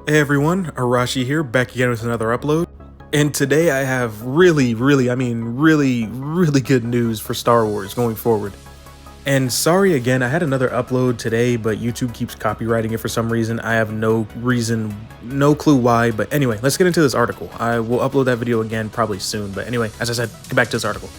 Hey everyone, Arashi here, back again with another upload. And today I have really good news for Star Wars going forward. And sorry again, I had another upload today, but YouTube keeps copyrighting it for some reason. I have no clue why, but anyway, let's get into this article. I will upload that video again probably soon, but anyway, as I said, get back to this article.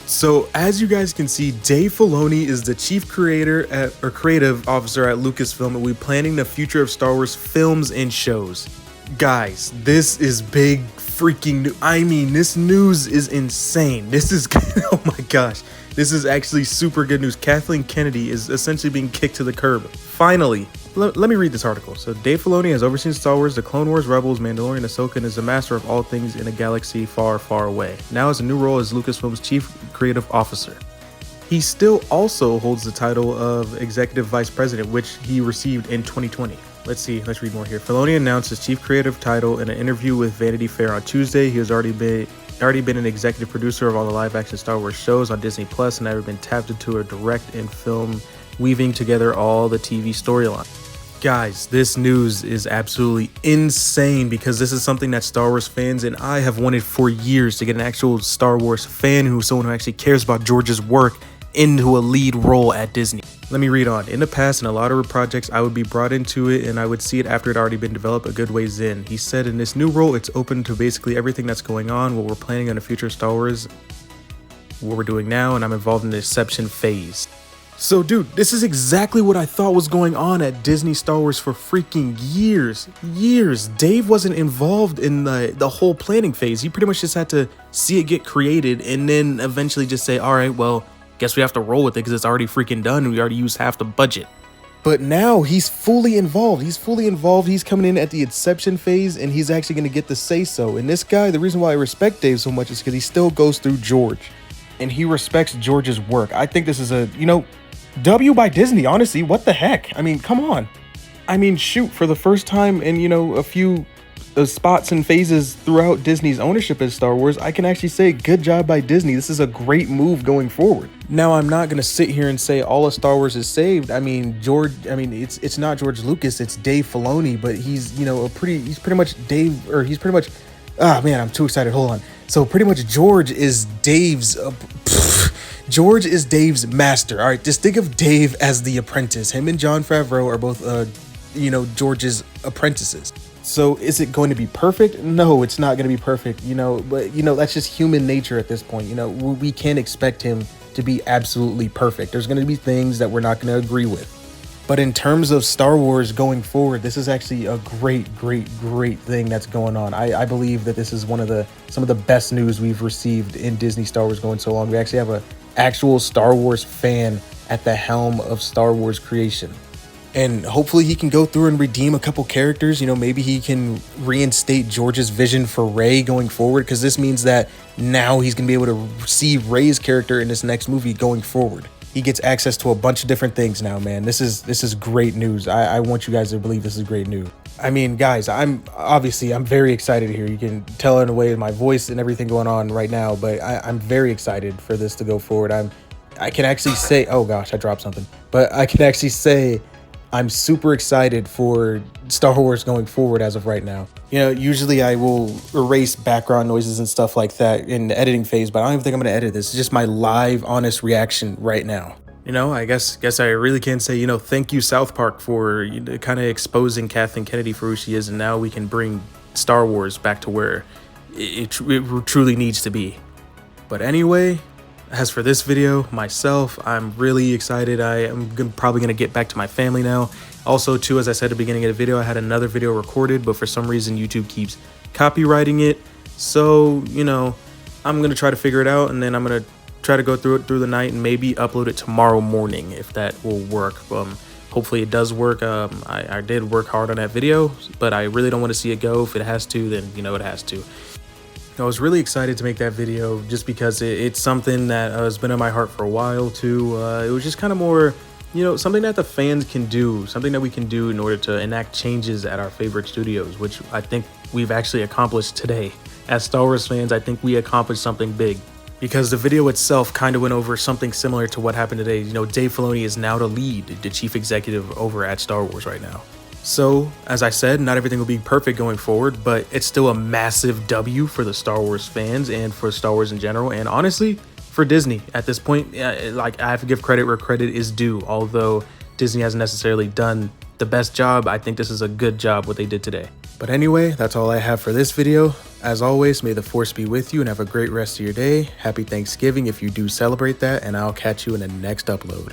So as you guys can see, Dave Filoni is the chief creative officer at Lucasfilm, and will be planning the future of Star Wars films and shows. Guys, this is big freaking news. I mean, this news is insane. This is, oh my gosh, this is actually super good news. Kathleen Kennedy is essentially being kicked to the curb. Finally. Let me read this article. So Dave Filoni has overseen Star Wars, The Clone Wars, Rebels, Mandalorian, Ahsoka, and is a master of all things in a galaxy far, far away. Now has a new role as Lucasfilm's chief creative officer. He still also holds the title of executive vice president, which he received in 2020. Let's read more here. Filoni announced his chief creative title in an interview with Vanity Fair on Tuesday. He has already been an executive producer of all the live-action Star Wars shows on Disney Plus and never been tapped into a direct and film, weaving together all the TV storyline. Guys, this news is absolutely insane because this is something that Star Wars fans and I have wanted for years, to get an actual Star Wars fan, someone who actually cares about George's work, into a lead role at Disney. Let me read on. In the past, in a lot of projects, I would be brought into it and I would see it after it had already been developed a good ways in. He said in this new role, it's open to basically everything that's going on, what we're planning on the future of Star Wars, what we're doing now, and I'm involved in the inception phase. So dude, this is exactly what I thought was going on at Disney Star Wars for freaking years. Dave wasn't involved in the whole planning phase. He pretty much just had to see it get created and then eventually just say, all right, well, guess we have to roll with it because it's already freaking done and we already used half the budget. But now he's fully involved. He's coming in at the inception phase and he's actually going to get the say so. And this guy, the reason why I respect Dave so much is because he still goes through George and he respects George's work. I think this is a, W by Disney, honestly. What the heck? I mean, come on. I mean, shoot, for the first time in, a few spots and phases throughout Disney's ownership of Star Wars, I can actually say good job by Disney. This is a great move going forward. Now, I'm not going to sit here and say all of Star Wars is saved. I mean, it's not George Lucas, it's Dave Filoni, but he's, I'm too excited. Hold on. So pretty much George is Dave's master. All right, just think of Dave as the apprentice. Him and Jon Favreau are both, George's apprentices. So is it going to be perfect? No, it's not going to be perfect, but, that's just human nature at this point. We can't expect him to be absolutely perfect. There's going to be things that we're not going to agree with. But in terms of Star Wars going forward, this is actually a great thing that's going on. I believe that this is some of the best news we've received in Disney Star Wars going so long. We actually have an actual Star Wars fan at the helm of Star Wars creation. And hopefully he can go through and redeem a couple characters. Maybe he can reinstate George's vision for Rey going forward, because this means that now he's going to be able to see Rey's character in this next movie going forward. He gets access to a bunch of different things now, man. This is great news. I want you guys to believe this is great news. I mean, guys, I'm very excited here. You can tell in a way my voice and everything going on right now, but I'm very excited for this to go forward. I can actually say, oh gosh, I dropped something, but I can actually say I'm super excited for Star Wars going forward as of right now. Usually I will erase background noises and stuff like that in the editing phase, but I don't even think I'm going to edit this. It's just my live, honest reaction right now. I guess I really can say, thank you, South Park, for kind of exposing Kathleen Kennedy for who she is, and now we can bring Star Wars back to where it truly needs to be. But anyway, as for this video, myself, I'm really excited. I am probably going to get back to my family now. Also, too, as I said at the beginning of the video, I had another video recorded, but for some reason, YouTube keeps copyrighting it. So, I'm going to try to figure it out, and then I'm going to try to go through it through the night and maybe upload it tomorrow morning, if that will work. Hopefully it does work. I did work hard on that video, but I really don't want to see it go. If it has to, then, it has to. I was really excited to make that video just because it's something that has been in my heart for a while too. It was just kind of more, something that the fans can do, something that we can do in order to enact changes at our favorite studios, which I think we've actually accomplished today. As Star Wars fans, I think we accomplished something big, because the video itself kind of went over something similar to what happened today. Dave Filoni is now the chief executive over at Star Wars right now. So, as I said, not everything will be perfect going forward, but it's still a massive W for the Star Wars fans and for Star Wars in general, and honestly, for Disney at this point. Like, I have to give credit where credit is due. Although Disney hasn't necessarily done the best job, I think this is a good job what they did today. But anyway, that's all I have for this video. As always, may the Force be with you and have a great rest of your day. Happy Thanksgiving if you do celebrate that, and I'll catch you in the next upload.